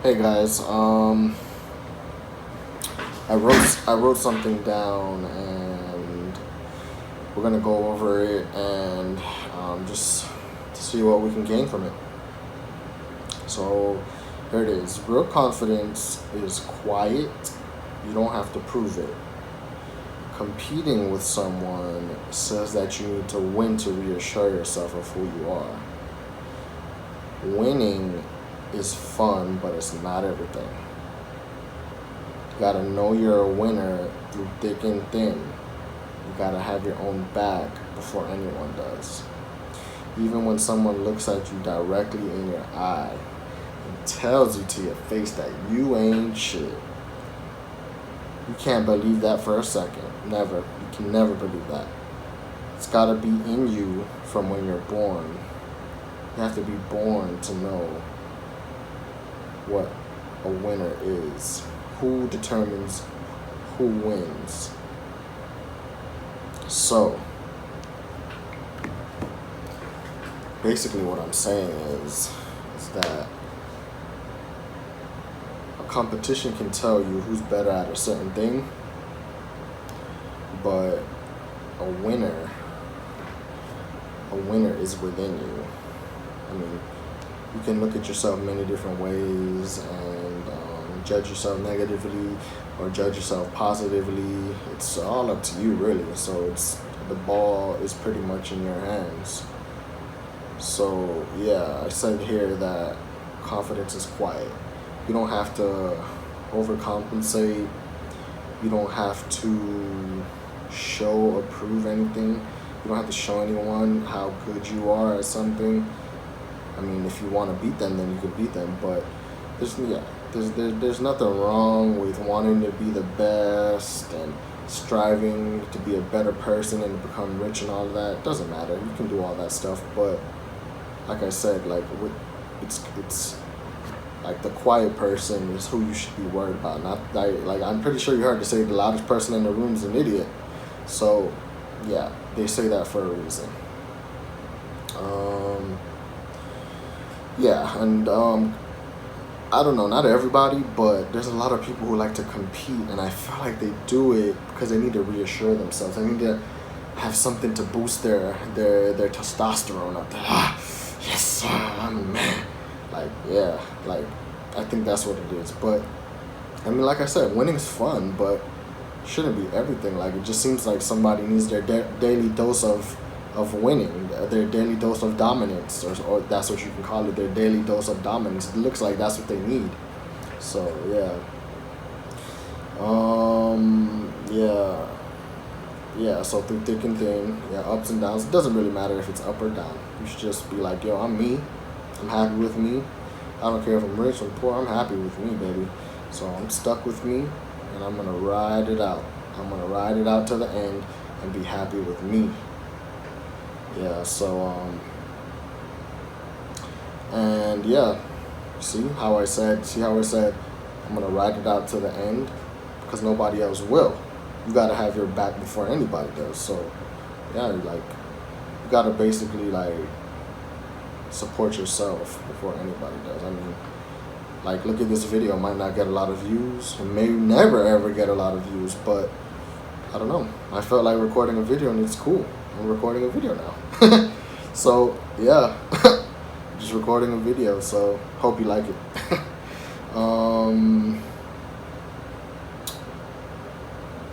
Hey guys, I wrote something down and we're gonna go over it and just to see what we can gain from it. So here it is. Real confidence is quiet. You don't have to prove it. Competing with someone says that you need to win to reassure yourself of who you are. Winning is fun, but it's not everything. You gotta know you're a winner through thick and thin. You gotta have your own back before anyone does. Even when someone looks at you directly in your eye and tells you to your face that you ain't shit, you can't believe that for a second. Never. You can never believe that. It's gotta be in you from when you're born. You have to be born to know what a winner is. Who determines who wins? So, basically, what I'm saying is that a competition can tell you who's better at a certain thing, but a winner, a winner is within you. I mean, you can look at yourself many different ways and judge yourself negatively or judge yourself positively. It's all up to you, really. So the ball is pretty much in your hands. So yeah, I said here that confidence is quiet. You don't have to overcompensate. You don't have to show or prove anything. You don't have to show anyone how good you are at something. I mean, if you want to beat them, then you can beat them. But there's nothing wrong with wanting to be the best and striving to be a better person and to become rich and all of that. It doesn't matter. You can do all that stuff, but like I said, it's like the quiet person is who you should be worried about. Not like I'm pretty sure you heard to say the loudest person in the room is an idiot. So yeah, they say that for a reason. Um, yeah, and I don't know, not everybody, but there's a lot of people who like to compete, and I feel like they do it because they need to reassure themselves. They need to have something to boost their testosterone up. Yes, I'm a man. Like, yeah, like I think that's what it is. But I mean, like I said, winning's fun, but shouldn't be everything. Like it just seems like somebody needs their daily dose of winning, their daily dose of dominance, or that's what you can call it, their daily dose of dominance. It looks like that's what they need. So yeah, yeah. So through thick and thin, yeah, ups and downs. It doesn't really matter if it's up or down. You should just be like, yo, I'm me. I'm happy with me. I don't care if I'm rich or poor. I'm happy with me, baby. So I'm stuck with me, and I'm gonna ride it out. I'm gonna ride it out to the end and be happy with me. Yeah. So and yeah. See how I said I'm gonna ride it out to the end because nobody else will. You gotta have your back before anybody does. So yeah, like you gotta basically like support yourself before anybody does. I mean, like look at this video. It might not get a lot of views. It may never ever get a lot of views, but I don't know. I felt like recording a video and it's cool. I'm recording a video now. So yeah, just recording a video. So hope you like it. um,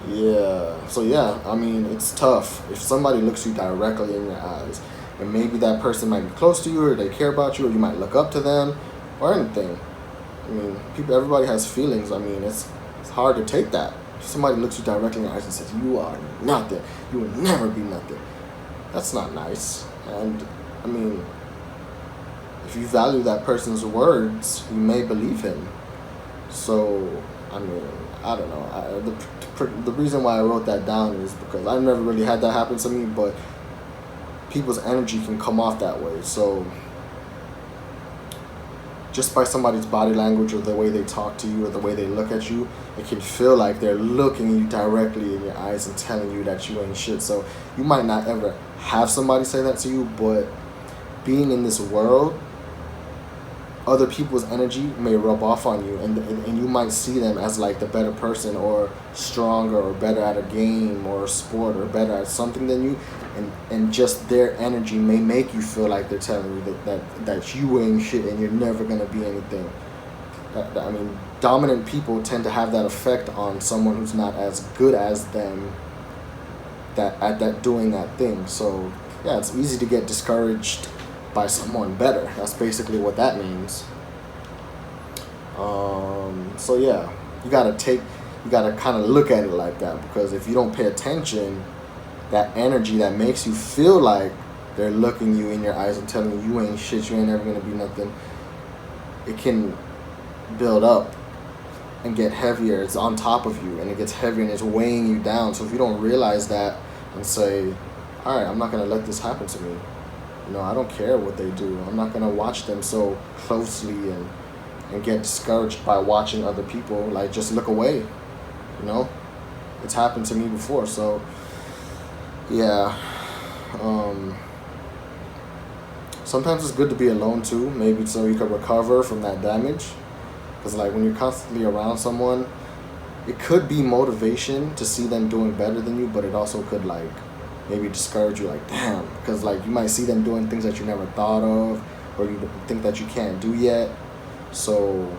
yeah. So yeah, I mean it's tough if somebody looks you directly in your eyes, and maybe that person might be close to you or they care about you or you might look up to them or anything. I mean, everybody has feelings. I mean, it's hard to take that. If somebody looks you directly in the eyes and says, "You are nothing. You will never be nothing." That's not nice. And I mean, if you value that person's words, you may believe him. So I mean, I don't know. The reason why I wrote that down is because I've never really had that happen to me, but people's energy can come off that way. So just by somebody's body language or the way they talk to you or the way they look at you, it can feel like they're looking you directly in your eyes and telling you that you ain't shit. So you might not ever have somebody say that to you, but being in this world, other people's energy may rub off on you, and you might see them as like the better person or stronger or better at a game or a sport or better at something than you, and just their energy may make you feel like they're telling you that you ain't shit and you're never gonna be anything. I mean, dominant people tend to have that effect on someone who's not as good as them at doing that thing. So yeah, it's easy to get discouraged by someone better. That's basically what that means. So yeah, you gotta kind of look at it like that, because if you don't pay attention, that energy that makes you feel like they're looking you in your eyes and telling you ain't shit, you ain't ever gonna be nothing, it can build up and get heavier. It's on top of you and it gets heavier and it's weighing you down. So if you don't realize that and say, all right, I'm not gonna let this happen to me. I don't care what they do. I'm not gonna watch them so closely and get discouraged by watching other people. Like, just look away. It's happened to me before. So yeah, sometimes it's good to be alone too, maybe so you can recover from that damage. Because like when you're constantly around someone, it could be motivation to see them doing better than you, but it also could like maybe discourage you, like, damn, because like you might see them doing things that you never thought of, or you think that you can't do yet. So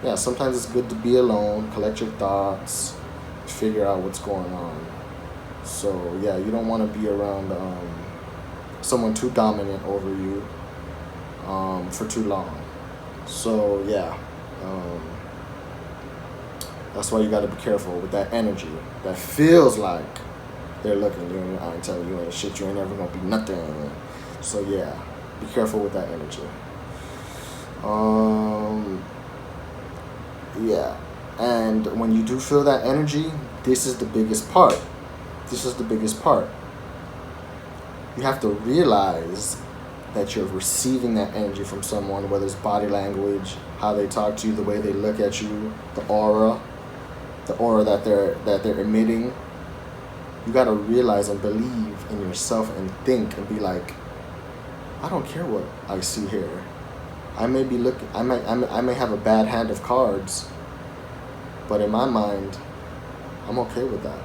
yeah, sometimes it's good to be alone, collect your thoughts, figure out what's going on. So yeah, you don't want to be around someone too dominant over you for too long. So yeah, that's why you got to be careful with that energy that feels like they're looking you in your eye and telling you ain't shit, you ain't ever gonna be nothing. So yeah, be careful with that energy. Yeah, and when you do feel that energy, this is the biggest part. You have to realize that you're receiving that energy from someone, whether it's body language, how they talk to you, the way they look at you, the aura that they're emitting. You gotta realize and believe in yourself and think and be like, I don't care what I see here. I may be looking. I may have a bad hand of cards, but in my mind, I'm okay with that.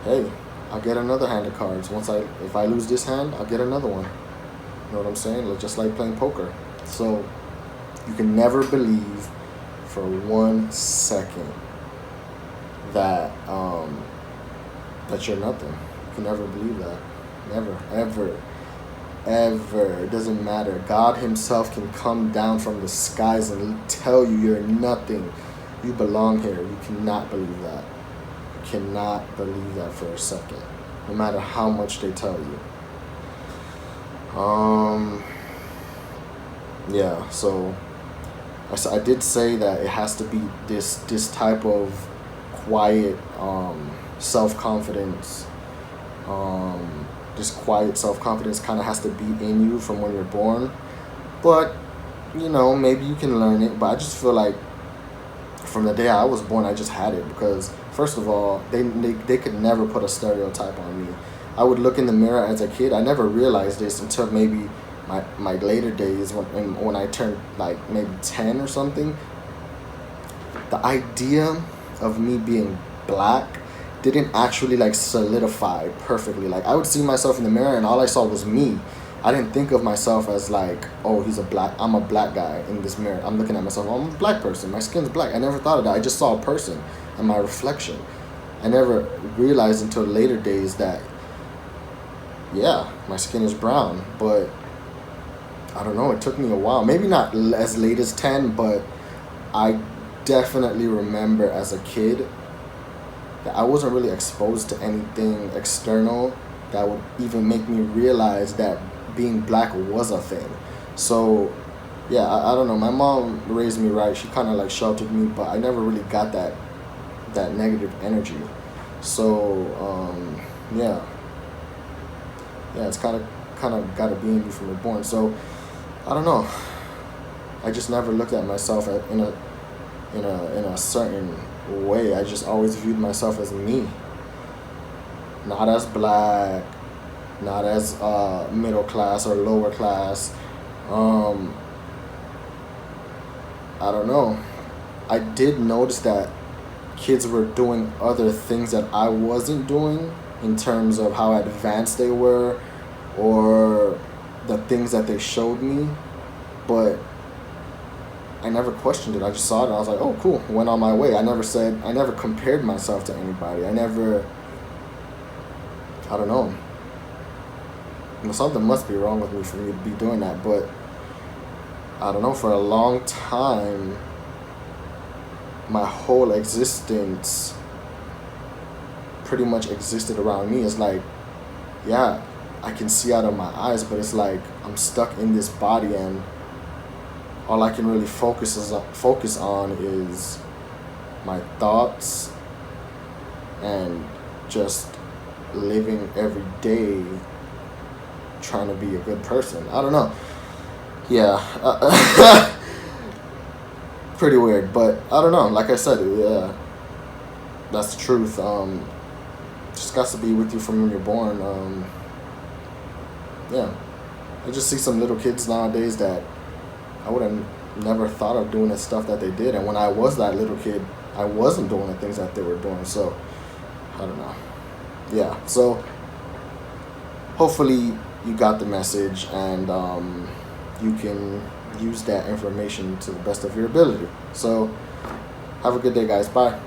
Hey, I'll get another hand of cards. If I lose this hand, I'll get another one. You know what I'm saying? Just like playing poker. So you can never believe for 1 second that you're nothing. You can never believe that. Never, ever, ever. It doesn't matter. God himself can come down from the skies and tell you you're nothing. You belong here. You cannot believe that. You cannot believe that for a second, no matter how much they tell you. Yeah, so I did say that it has to be this type of quiet self-confidence. This quiet self-confidence kind of has to be in you from when you're born. But, maybe you can learn it. But I just feel like from the day I was born, I just had it. Because, first of all, they could never put a stereotype on me. I would look in the mirror as a kid. I never realized this until maybe my later days when I turned like maybe 10 or something. The idea of me being black didn't actually like solidify perfectly. Like, I would see myself in the mirror and all I saw was me. I didn't think of myself as like, oh, I'm a black guy in this mirror. I'm looking at myself, I'm a black person. My skin's black. I never thought of that. I just saw a person and my reflection. I never realized until later days that, yeah, my skin is brown. But I don't know, it took me a while. Maybe not as late as 10, but I definitely remember as a kid that I wasn't really exposed to anything external that would even make me realize that being black was a thing. So yeah, I don't know. My mom raised me right. She kind of like sheltered me, but I never really got that negative energy. So yeah, it's kind of got to be in you from the born. So I don't know. I just never looked at myself in a certain way. I just always viewed myself as me, not as black, not as middle class or lower class. I don't know. I did notice that kids were doing other things that I wasn't doing in terms of how advanced they were or the things that they showed me, but I never questioned it. I just saw it and I was like, oh, cool. Went on my way. I never compared myself to anybody. I don't know. Something must be wrong with me for me to be doing that, but I don't know. For a long time, my whole existence pretty much existed around me. It's like, yeah, I can see out of my eyes, but it's like I'm stuck in this body, and all I can really focus on is my thoughts and just living every day trying to be a good person. I don't know. Yeah. Pretty weird, but I don't know. Like I said, yeah, that's the truth. Just got to be with you from when you're born. Yeah. I just see some little kids nowadays that I would have never thought of doing the stuff that they did. And when I was that little kid, I wasn't doing the things that they were doing. So, I don't know. Yeah. So, hopefully you got the message, and you can use that information to the best of your ability. So, have a good day, guys. Bye.